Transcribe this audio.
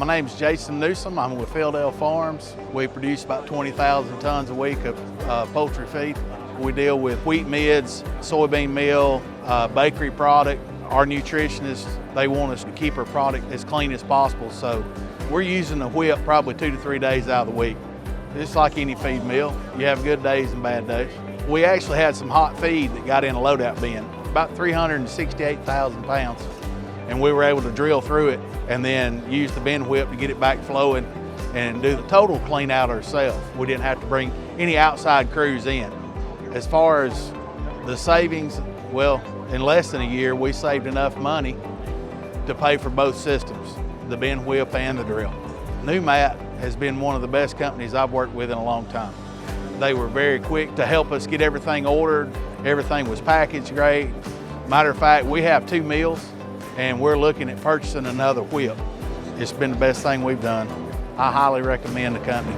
My name's Jason Newsome. I'm with Fieldale Farms. We produce about 20,000 tons a week of poultry feed. We deal with wheat mids, soybean meal, bakery product. Our nutritionists, they want us to keep our product as clean as possible, so we're using the whip probably 2 to 3 days out of the week. It's like any feed mill. You have good days and bad days. We actually had some hot feed that got in a loadout bin, about 368,000 pounds, and we were able to drill through it and then use the BinWhip to get it back flowing and do the total clean out ourselves. We didn't have to bring any outside crews in. As far as the savings, well, in less than a year, we saved enough money to pay for both systems, the BinWhip and the drill. Pneumat has been one of the best companies I've worked with in a long time. They were very quick to help us get everything ordered. Everything was packaged great. Matter of fact, we have 2 mills and we're looking at purchasing another whip. It's been the best thing we've done. I highly recommend the company.